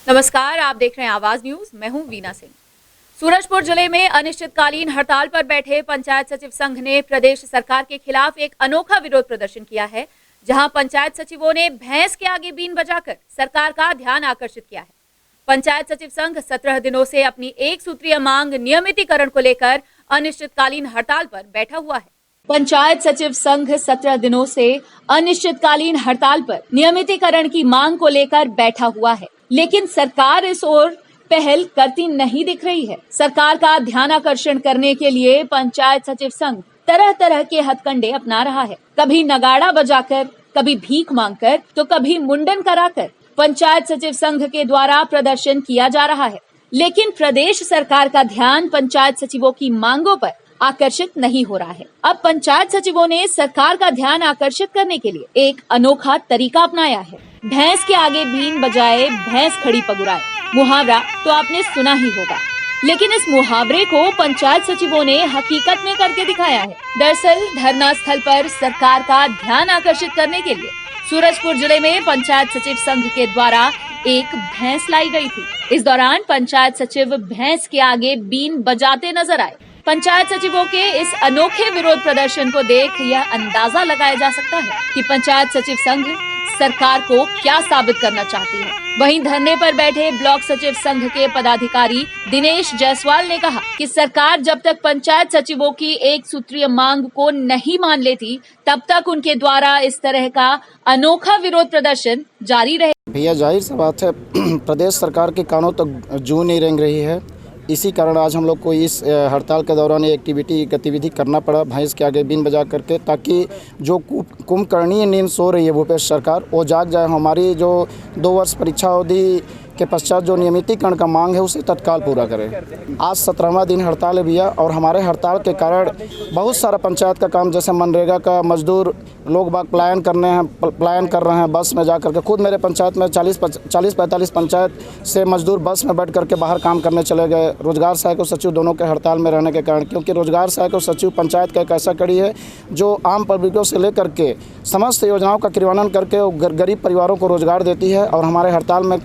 नमस्कार, आप देख रहे हैं आवाज न्यूज। मैं हूं वीना सिंह। सूरजपुर जिले में अनिश्चितकालीन हड़ताल पर बैठे पंचायत सचिव संघ ने प्रदेश सरकार के खिलाफ एक अनोखा विरोध प्रदर्शन किया है, जहां पंचायत सचिवों ने भैंस के आगे बीन बजाकर सरकार का ध्यान आकर्षित किया है। पंचायत सचिव संघ 17 दिनों से अपनी एक सूत्रीय मांग नियमितीकरण को लेकर अनिश्चितकालीन हड़ताल पर बैठा हुआ है। पंचायत सचिव संघ 17 दिनों से अनिश्चितकालीन हड़ताल पर नियमितीकरण की मांग को लेकर बैठा हुआ है, लेकिन सरकार इस ओर पहल करती नहीं दिख रही है। सरकार का ध्यान आकर्षण करने के लिए पंचायत सचिव संघ तरह तरह के हथकंडे अपना रहा है। कभी नगाड़ा बजाकर, कभी भीख मांगकर, तो कभी मुंडन कराकर पंचायत सचिव संघ के द्वारा प्रदर्शन किया जा रहा है। लेकिन प्रदेश सरकार का ध्यान पंचायत सचिवों की मांगों पर आकर्षित नहीं हो रहा है। अब पंचायत सचिवों ने सरकार का ध्यान आकर्षित करने के लिए एक अनोखा तरीका अपनाया है। भैंस के आगे बीन बजाए भैंस खड़ी पगुराए, मुहावरा तो आपने सुना ही होगा, लेकिन इस मुहावरे को पंचायत सचिवों ने हकीकत में करके दिखाया है। दरअसल धरना स्थल पर सरकार का ध्यान आकर्षित करने के लिए सूरजपुर जिले में पंचायत सचिव संघ के द्वारा एक भैंस लाई गई थी। इस दौरान पंचायत सचिव भैंस के आगे बीन बजाते नजर आए। पंचायत सचिवों के इस अनोखे विरोध प्रदर्शन को देख यह अंदाजा लगाया जा सकता है कि पंचायत सचिव संघ सरकार को क्या साबित करना चाहती है। वहीं धरने पर बैठे ब्लॉक सचिव संघ के पदाधिकारी दिनेश जायसवाल ने कहा कि सरकार जब तक पंचायत सचिवों की एक सूत्रीय मांग को नहीं मान लेती, तब तक उनके द्वारा इस तरह का अनोखा विरोध प्रदर्शन जारी रहे। भैया, जाहिर सी बात है प्रदेश सरकार के कानों तक जू नहीं रेंग रही है। इसी कारण आज हम लोग को इस हड़ताल के दौरान ये गतिविधि करना पड़ा, भैंस के आगे बीन बजा करके, ताकि जो कुंभकर्णीय नींद सो रही है भूपेश सरकार, वो जाग जाए। हमारी जो 2 वर्ष परीक्षा अवधि के पश्चात जो नियमितीकरण का मांग है उसे तत्काल पूरा करें। आज 17वां दिन हड़ताल है भैया, और हमारे हड़ताल के कारण बहुत सारा पंचायत का काम, जैसे मनरेगा का मजदूर लोग बाग पलायन कर रहे हैं बस में जा करके। खुद मेरे पंचायत में 40-45 पंचायत से मजदूर बस में बैठ करके बाहर काम करने चले गए। रोजगार सहायक और सचिव दोनों के हड़ताल में रहने के कारण, क्योंकि रोजगार सहायक और सचिव पंचायत का एक ऐसा कड़ी है जो आम पब्लिकों से लेकर के समस्त योजनाओं का क्रियान्वयन करके गरीब परिवारों को रोजगार देती है। और हमारे हड़ताल में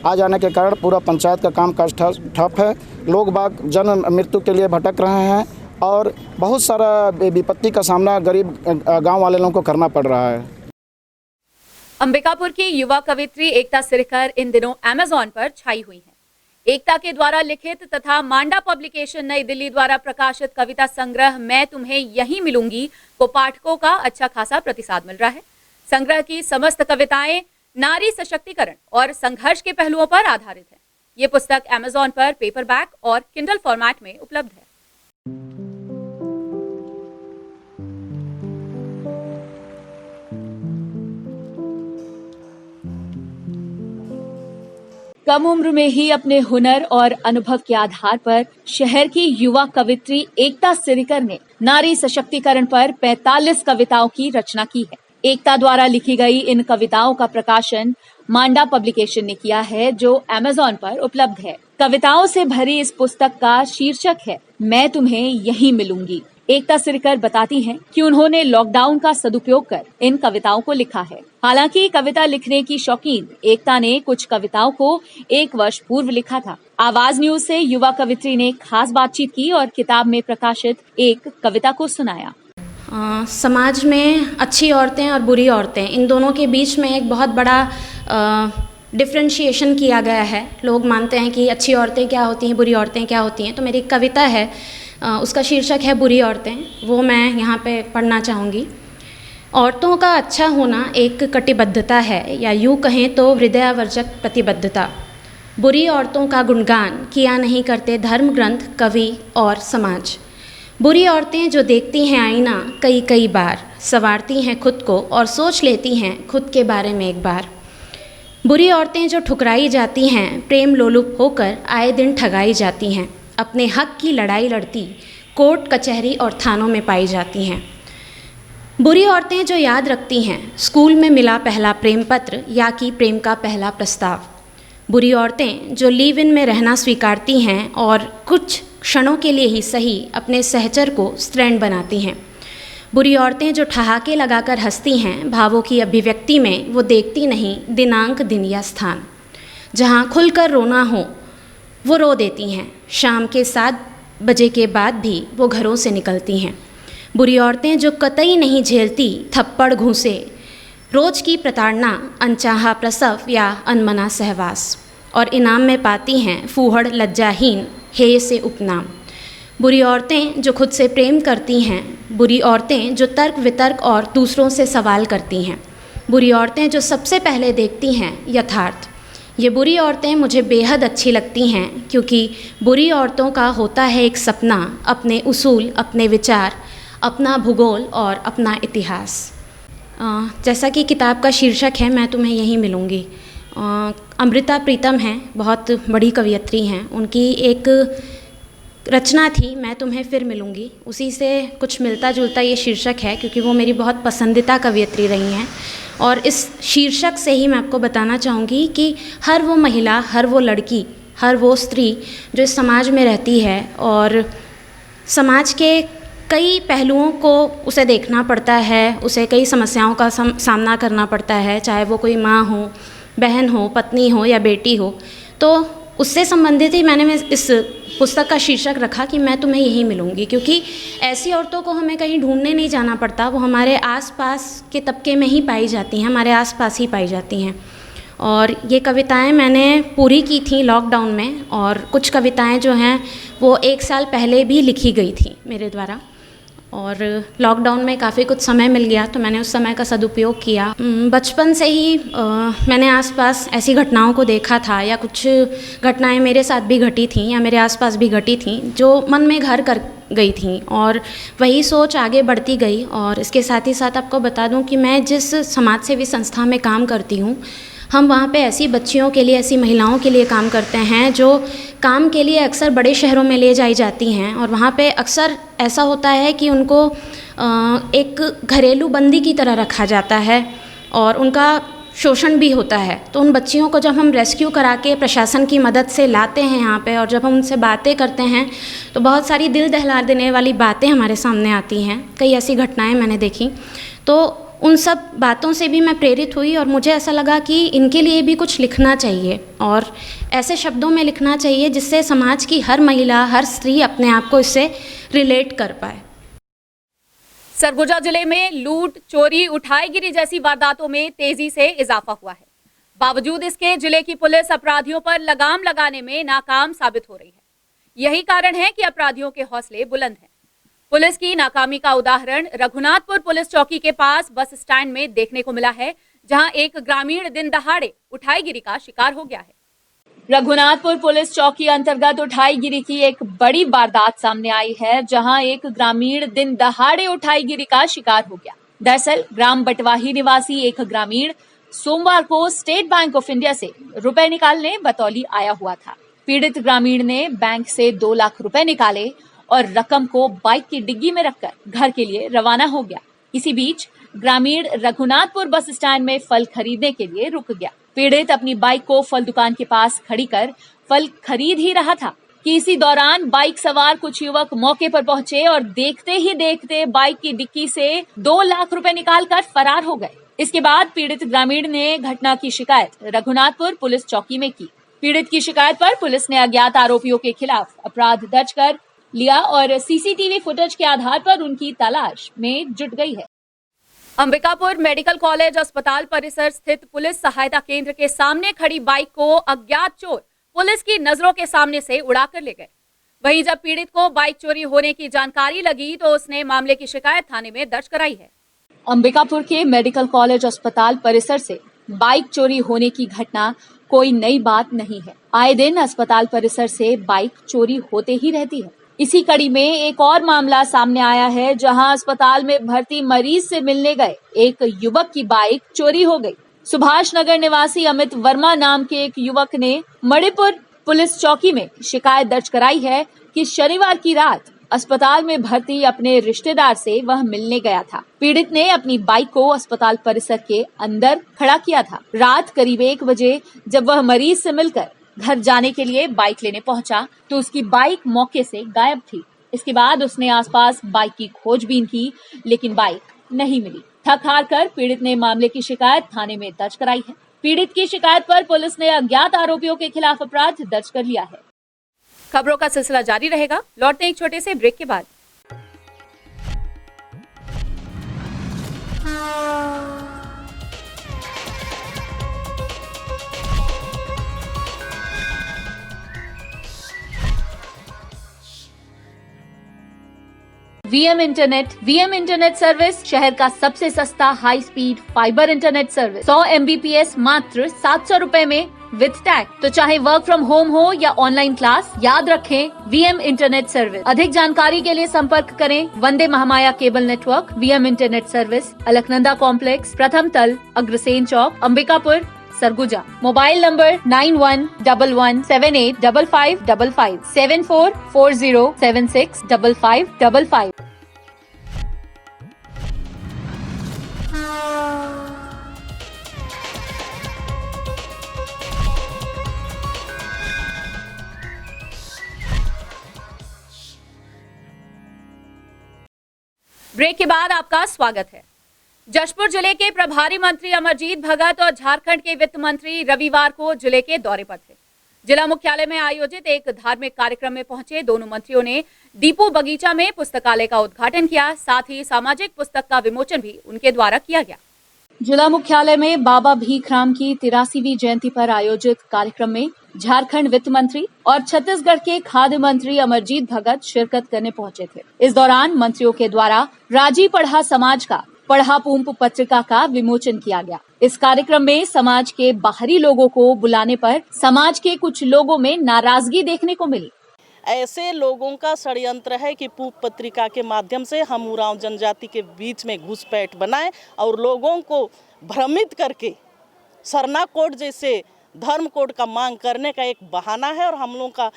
आ जाने के कारण पूरा पंचायत का काम काज ठप है। लोग बाग जन्म मृत्यु के लिए भटक रहे हैं और बहुत सारा विपत्ति का सामना गरीब गांव वाले लोगों को करना पड़ रहा है। अंबिकापुर की युवा कवित्री एकता सिरकर इन दिनों अमेज़न पर छाई हुई हैं। एकता के द्वारा लिखित तथा मांडा पब्लिकेशन नई दिल्ली द्वारा प्रकाशित कविता संग्रह मैं तुम्हें यहीं मिलूंगी को पाठकों का अच्छा खासा प्रतिसाद मिल रहा है। संग्रह की समस्त कविताएं नारी सशक्तिकरण और संघर्ष के पहलुओं पर आधारित है। ये पुस्तक अमेज़न पर पेपरबैक और किंडल फॉर्मेट में उपलब्ध है। कम उम्र में ही अपने हुनर और अनुभव के आधार पर शहर की युवा कवित्री एकता सिरकर ने नारी सशक्तिकरण पर 45 कविताओं की रचना की है। एकता द्वारा लिखी गई इन कविताओं का प्रकाशन मांडा पब्लिकेशन ने किया है, जो अमेज़न पर उपलब्ध है। कविताओं से भरी इस पुस्तक का शीर्षक है मैं तुम्हें यहीं मिलूंगी। एकता सिरकर बताती हैं कि उन्होंने लॉकडाउन का सदुपयोग कर इन कविताओं को लिखा है। हालांकि कविता लिखने की शौकीन एकता ने कुछ कविताओं को 1 वर्ष पूर्व लिखा था। आवाज न्यूज से युवा कवित्री ने खास बातचीत की और किताब में प्रकाशित एक कविता को सुनाया। समाज में अच्छी औरतें और बुरी औरतें, इन दोनों के बीच में एक बहुत बड़ा डिफ्रेंशिएशन किया गया है। लोग मानते हैं कि अच्छी औरतें क्या होती हैं, बुरी औरतें क्या होती हैं। तो मेरी एक कविता है, उसका शीर्षक है बुरी औरतें, वो मैं यहाँ पे पढ़ना चाहूँगी। औरतों का अच्छा होना एक कटिबद्धता है, या यूँ कहें तो हृदयावर्जक प्रतिबद्धता। बुरी औरतों का गुणगान किया नहीं करते धर्म ग्रंथ, कवि और समाज। बुरी औरतें जो देखती हैं आईना कई बार, संवारती हैं खुद को और सोच लेती हैं खुद के बारे में एक बार। बुरी औरतें जो ठुकराई जाती हैं, प्रेम लोलुप होकर आए दिन ठगाई जाती हैं, अपने हक की लड़ाई लड़ती कोर्ट कचहरी और थानों में पाई जाती हैं। बुरी औरतें जो याद रखती हैं स्कूल में मिला पहला प्रेम पत्र या कि प्रेम का पहला प्रस्ताव। बुरी औरतें जो लिव इन में रहना स्वीकारती हैं और कुछ क्षणों के लिए ही सही अपने सहचर को स्त्रैण बनाती हैं। बुरी औरतें जो ठहाके लगाकर हंसती हैं भावों की अभिव्यक्ति में, वो देखती नहीं दिनांक दिन या स्थान। जहाँ खुलकर रोना हो वो रो देती हैं। शाम के 7 बजे के बाद भी वो घरों से निकलती हैं। बुरी औरतें जो कतई नहीं झेलती थप्पड़ घूंसे, रोज की प्रताड़ना, अनचाहा प्रसव या अनमना सहवास, और इनाम में पाती हैं फूहड़ लज्जाहीन हेय से उपनाम। बुरी औरतें जो खुद से प्रेम करती हैं, बुरी औरतें जो तर्क वितर्क और दूसरों से सवाल करती हैं, बुरी औरतें जो सबसे पहले देखती हैं यथार्थ। ये बुरी औरतें मुझे बेहद अच्छी लगती हैं क्योंकि बुरी औरतों का होता है एक सपना, अपने उसूल, अपने विचार, अपना भूगोल और अपना इतिहास। जैसा कि किताब का शीर्षक है, मैं तुम्हें यहीं मिलूँगी। अमृता प्रीतम हैं, बहुत बड़ी कवयित्री हैं। उनकी एक रचना थी मैं तुम्हें फिर मिलूँगी, उसी से कुछ मिलता जुलता ये शीर्षक है क्योंकि वो मेरी बहुत पसंदीदा कवयित्री रही हैं। और इस शीर्षक से ही मैं आपको बताना चाहूँगी कि हर वो महिला, हर वो लड़की, हर वो स्त्री जो इस समाज में रहती है और समाज के कई पहलुओं को उसे देखना पड़ता है, उसे कई समस्याओं का सामना करना पड़ता है, चाहे वो कोई माँ हो, बहन हो, पत्नी हो या बेटी हो। तो उससे संबंधित ही मैंने इस पुस्तक का शीर्षक रखा कि मैं तुम्हें यहीं मिलूँगी, क्योंकि ऐसी औरतों को हमें कहीं ढूंढने नहीं जाना पड़ता, वो हमारे आसपास के तबके में ही पाई जाती हैं, हमारे आसपास ही पाई जाती हैं। और ये कविताएं मैंने पूरी की थी लॉकडाउन में, और कुछ कविताएं जो हैं वो 1 साल पहले भी लिखी गई थी मेरे द्वारा, और लॉकडाउन में काफ़ी कुछ समय मिल गया तो मैंने उस समय का सदुपयोग किया। बचपन से ही मैंने आसपास ऐसी घटनाओं को देखा था, या कुछ घटनाएं मेरे साथ भी घटी थीं या मेरे आसपास भी घटी थीं जो मन में घर कर गई थीं, और वही सोच आगे बढ़ती गई। और इसके साथ ही साथ आपको बता दूं कि मैं जिस समाज सेवी संस्था में काम करती हूँ, हम वहाँ पे ऐसी बच्चियों के लिए, ऐसी महिलाओं के लिए काम करते हैं जो काम के लिए अक्सर बड़े शहरों में ले जाई जाती हैं, और वहाँ पे अक्सर ऐसा होता है कि उनको एक घरेलू बंदी की तरह रखा जाता है और उनका शोषण भी होता है। तो उन बच्चियों को जब हम रेस्क्यू करा के प्रशासन की मदद से लाते हैं यहाँ पे, और जब हम उनसे बातें करते हैं तो बहुत सारी दिल दहला देने वाली बातें हमारे सामने आती हैं। कई ऐसी घटनाएँ मैंने देखी, तो उन सब बातों से भी मैं प्रेरित हुई और मुझे ऐसा लगा कि इनके लिए भी कुछ लिखना चाहिए, और ऐसे शब्दों में लिखना चाहिए जिससे समाज की हर महिला, हर स्त्री अपने आप को इससे रिलेट कर पाए। सरगुजा जिले में लूट, चोरी, उठाईगिरी जैसी वारदातों में तेजी से इजाफा हुआ है। बावजूद इसके जिले की पुलिस अपराधियों पर लगाम लगाने में नाकाम साबित हो रही है। यही कारण है कि अपराधियों के हौसले बुलंद हैं। पुलिस की नाकामी का उदाहरण रघुनाथपुर पुलिस चौकी के पास बस स्टैंड में देखने को मिला है, जहां एक ग्रामीण दिन दहाड़े उठाईगिरी का शिकार हो गया है। रघुनाथपुर पुलिस चौकी अंतर्गत उठाईगिरी की एक बड़ी वारदात सामने आई है, जहां एक ग्रामीण दिन दहाड़े उठाईगिरी का शिकार हो गया। दरअसल ग्राम बटवाही निवासी एक ग्रामीण सोमवार को स्टेट बैंक ऑफ इंडिया से रुपए निकालने बतौली आया हुआ था। पीड़ित ग्रामीण ने बैंक से 2 लाख रुपए निकाले और रकम को बाइक की डिग्गी में रखकर घर के लिए रवाना हो गया। इसी बीच ग्रामीण रघुनाथपुर बस स्टैंड में फल खरीदने के लिए रुक गया। पीड़ित अपनी बाइक को फल दुकान के पास खड़ी कर फल खरीद ही रहा था कि इसी दौरान बाइक सवार कुछ युवक मौके पर पहुंचे और देखते ही देखते बाइक की डिक्की से 2 लाख रुपए निकालकर फरार हो गए। इसके बाद पीड़ित ग्रामीण ने घटना की शिकायत रघुनाथपुर पुलिस चौकी में की। पीड़ित की शिकायत पर पुलिस ने अज्ञात आरोपियों के खिलाफ अपराध दर्ज कर लिया और सीसीटीवी फुटेज के आधार पर उनकी तलाश में जुट गई है। अंबिकापुर मेडिकल कॉलेज अस्पताल परिसर स्थित पुलिस सहायता केंद्र के सामने खड़ी बाइक को अज्ञात चोर पुलिस की नजरों के सामने से उड़ाकर ले गए। वहीं जब पीड़ित को बाइक चोरी होने की जानकारी लगी तो उसने मामले की शिकायत थाने में दर्ज कराई है। अंबिकापुर के मेडिकल कॉलेज अस्पताल परिसर से बाइक चोरी होने की घटना कोई नई बात नहीं है। आए दिन अस्पताल परिसर से बाइक चोरी होते ही रहती है। इसी कड़ी में एक और मामला सामने आया है, जहां अस्पताल में भर्ती मरीज से मिलने गए एक युवक की बाइक चोरी हो गई। सुभाष नगर निवासी अमित वर्मा नाम के एक युवक ने मणिपुर पुलिस चौकी में शिकायत दर्ज कराई है कि शनिवार की रात अस्पताल में भर्ती अपने रिश्तेदार से वह मिलने गया था। पीड़ित ने अपनी बाइक को अस्पताल परिसर के अंदर खड़ा किया था। रात करीब 1 बजे जब वह मरीज से मिलकर घर जाने के लिए बाइक लेने पहुंचा तो उसकी बाइक मौके से गायब थी। इसके बाद उसने आसपास बाइक की खोजबीन की, लेकिन बाइक नहीं मिली। थक हार कर पीड़ित ने मामले की शिकायत थाने में दर्ज कराई है। पीड़ित की शिकायत पर पुलिस ने अज्ञात आरोपियों के खिलाफ अपराध दर्ज कर लिया है। खबरों का सिलसिला जारी रहेगा। लौटते हैं एक छोटे से ब्रेक के बाद। वीएम इंटरनेट सर्विस शहर का सबसे सस्ता high speed fibre internet service 100 MBPS मात्र 700 रुपए में विद टैग। तो चाहे वर्क फ्रॉम होम हो या ऑनलाइन क्लास, याद रखें वीएम इंटरनेट सर्विस। अधिक जानकारी के लिए संपर्क करें Vande Mahamaya cable network, VM internet service, Alaknanda complex, प्रथम तल, Agrasen Chowk, Ambikapur, Surguja. Mobile number 9111785555 7440765555। Break के बाद आपका स्वागत है। जशपुर जिले के प्रभारी मंत्री अमरजीत भगत और झारखंड के वित्त मंत्री रविवार को जिले के दौरे पर थे। जिला मुख्यालय में आयोजित एक धार्मिक कार्यक्रम में पहुंचे दोनों मंत्रियों ने दीपू बगीचा में पुस्तकालय का उद्घाटन किया। साथ ही सामाजिक पुस्तक का विमोचन भी उनके द्वारा किया गया। जिला मुख्यालय में बाबा भीखराम की 83वीं जयंती पर आयोजित कार्यक्रम में झारखंड वित्त मंत्री और छत्तीसगढ़ के खाद्य मंत्री अमरजीत भगत शिरकत करने पहुंचे थे। इस दौरान मंत्रियों के द्वारा राजी पढ़ा समाज का पढ़ा पूंप पत्रिका का विमोचन किया गया। इस कार्यक्रम में समाज के बाहरी लोगों को बुलाने पर समाज के कुछ लोगों में नाराजगी देखने को मिली। ऐसे लोगों का षड्यंत्र है कि पूप पत्रिका के माध्यम से हम उरांव जनजाति के बीच में घुसपैठ बनाएं और लोगों को भ्रमित करके सरना कोड जैसे धर्म कोड का मांग करने का एक बहाना है और हम लोगों का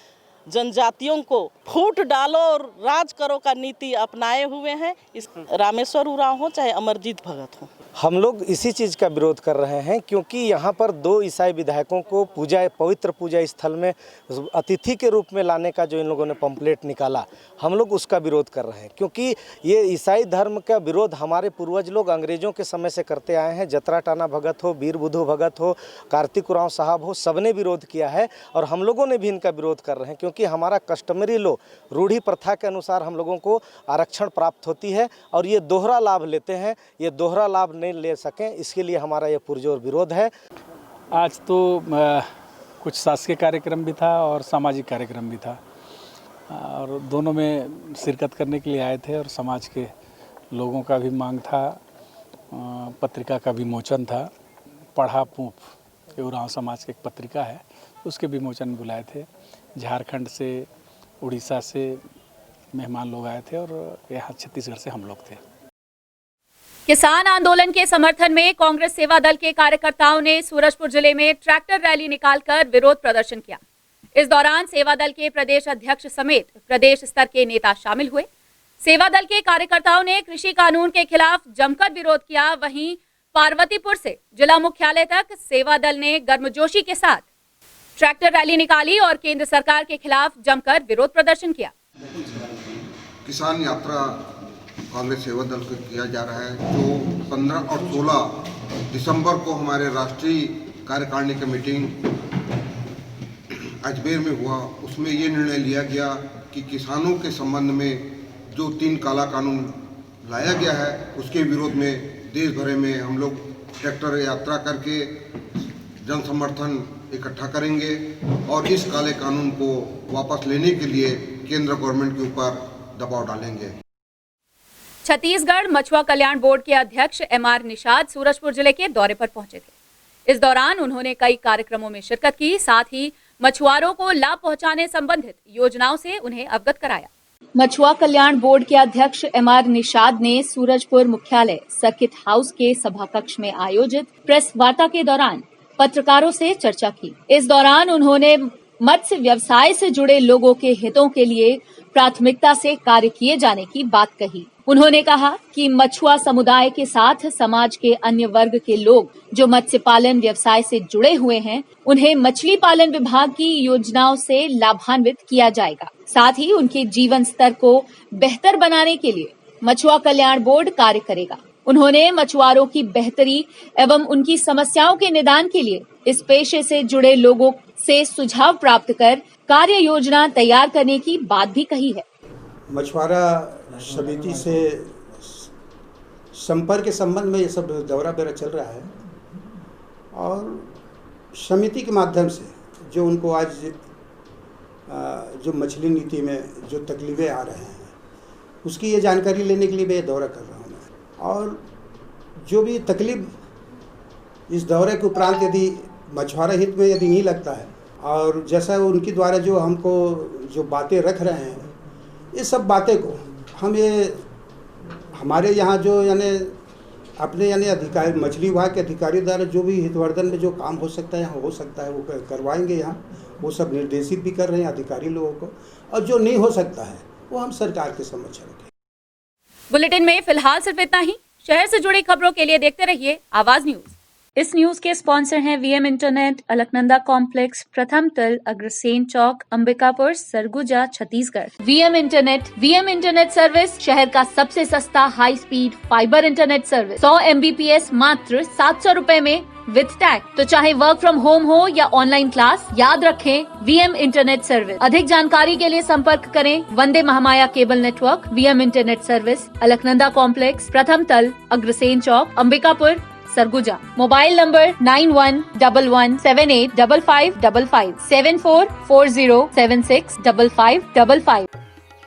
जनजातियों को फूट डालो और राज करो का नीति अपनाए हुए हैं। इस रामेश्वर उरांव हो चाहे अमरजीत भगत हो, हम लोग इसी चीज़ का विरोध कर रहे हैं क्योंकि यहाँ पर 2 ईसाई विधायकों को पवित्र पूजा स्थल में अतिथि के रूप में लाने का जो इन लोगों ने पंपलेट निकाला, हम लोग उसका विरोध कर रहे हैं क्योंकि ये ईसाई धर्म का विरोध हमारे पूर्वज लोग अंग्रेज़ों के समय से करते आए हैं। जतरा टाना भगत हो, वीर बुद्धू भगत हो, कार्तिक उरांव साहब हो, सबने विरोध किया है और हम लोगों ने भी इनका विरोध कर रहे हैं क्योंकि हमारा कस्टमरी लो रूढ़ी प्रथा के अनुसार हम लोगों को आरक्षण प्राप्त होती है और ये दोहरा लाभ लेते हैं। ये दोहरा लाभ नहीं ले सकें, इसके लिए हमारा ये पुरजोर विरोध है। आज तो कुछ शासकीय कार्यक्रम भी था और सामाजिक कार्यक्रम भी था और दोनों में शिरकत करने के लिए आए थे और समाज के लोगों का भी मांग था, पत्रिका का विमोचन था। पढ़ा पूप उरांव समाज की एक पत्रिका है, उसके विमोचन बुलाए थे। झारखंड से, उड़ीसा से मेहमान लोग आए थे और यहाँ छत्तीसगढ़ से हम लोग थे। किसान आंदोलन के समर्थन में कांग्रेस सेवा दल के कार्यकर्ताओं ने सूरजपुर जिले में ट्रैक्टर रैली निकालकर विरोध प्रदर्शन किया। इस दौरान सेवा दल के प्रदेश अध्यक्ष समेत प्रदेश स्तर के नेता शामिल हुए। सेवा दल के कार्यकर्ताओं ने कृषि कानून के खिलाफ जमकर विरोध किया। वहीं पार्वतीपुर से जिला मुख्यालय तक सेवा दल ने गर्मजोशी के साथ ट्रैक्टर रैली निकाली और केंद्र सरकार के खिलाफ जमकर विरोध प्रदर्शन किया। किसान यात्रा कांग्रेस सेवा दल को किया जा रहा है, जो 15 और 16 दिसंबर को हमारे राष्ट्रीय कार्यकारिणी की मीटिंग अजमेर में हुआ। उसमें ये निर्णय लिया गया कि किसानों के संबंध में जो 3 काला कानून लाया गया है उसके विरोध में देश भर में हम लोग ट्रैक्टर यात्रा करके जन समर्थन इकट्ठा करेंगे और इस काले कानून को वापस लेने के लिए केंद्र गवर्नमेंट के ऊपर दबाव डालेंगे। छत्तीसगढ़ मछुआ कल्याण बोर्ड के अध्यक्ष MR निषाद सूरजपुर जिले के दौरे पर पहुंचे थे। इस दौरान उन्होंने कई कार्यक्रमों में शिरकत की, साथ ही मछुआरों को लाभ पहुंचाने संबंधित योजनाओं से उन्हें अवगत कराया। मछुआ कल्याण बोर्ड के अध्यक्ष MR निषाद ने सूरजपुर मुख्यालय सर्किट हाउस के सभा कक्ष में आयोजित प्रेस वार्ता के दौरान पत्रकारों से चर्चा की। इस दौरान उन्होंने मत्स्य व्यवसाय से जुड़े लोगों के हितों के लिए प्राथमिकता से कार्य किए जाने की बात कही। उन्होंने कहा कि मछुआ समुदाय के साथ समाज के अन्य वर्ग के लोग जो मत्स्य पालन व्यवसाय से जुड़े हुए हैं, उन्हें मछली पालन विभाग की योजनाओं से लाभान्वित किया जाएगा। साथ ही उनके जीवन स्तर को बेहतर बनाने के लिए मछुआ कल्याण बोर्ड कार्य करेगा। उन्होंने मछुआरों की बेहतरी एवं उनकी समस्याओं के निदान के लिए इस पेशे से जुड़े लोगों से सुझाव प्राप्त कर कार्य योजना तैयार करने की बात भी कही है। मछुआरा समिति से संपर्क के संबंध में ये सब दौरा मेरा चल रहा है और समिति के माध्यम से जो उनको आज जो मछली नीति में जो तकलीफें आ रहे हैं उसकी ये जानकारी लेने के लिए मैं ये दौरा कर रहा हूँ मैं। और जो भी तकलीफ इस दौरे के उपरांत यदि मछुआरा हित में यदि नहीं लगता है और जैसा उनके द्वारा जो हमको जो बातें रख रहे हैं ये सब बातें को हम ये हमारे यहाँ जो यानी अपने यानी अधिकारी मछली विभाग के अधिकारी द्वारा जो भी हितवर्धन में जो काम हो सकता है यहाँ हो सकता है वो करवाएंगे। यहाँ वो सब निर्देशित भी कर रहे हैं अधिकारी लोगों को और जो नहीं हो सकता है वो हम सरकार के समक्ष रखें। बुलेटिन में फिलहाल सिर्फ इतना ही। शहर से जुड़ी खबरों के लिए देखते रहिए आवाज न्यूज। इस न्यूज के स्पॉन्सर हैं वीएम इंटरनेट, अलकनंदा कॉम्प्लेक्स, प्रथम तल, Agrasen Chowk, Ambikapur, Surguja, Chhattisgarh. VM internet service शहर का सबसे सस्ता high speed fibre internet service 100 MBPS मात्र 700 रुपए में विद टैग। तो चाहे वर्क फ्रॉम होम हो या ऑनलाइन क्लास, याद रखें वीएम इंटरनेट सर्विस। अधिक जानकारी के लिए संपर्क करें Vande Mahamaya cable network, VM internet service, Alaknanda complex, प्रथम तल, अग्रसेन चौक, अंबिकापुर, सरगुजा। Mobile number 9111785555 7440765555।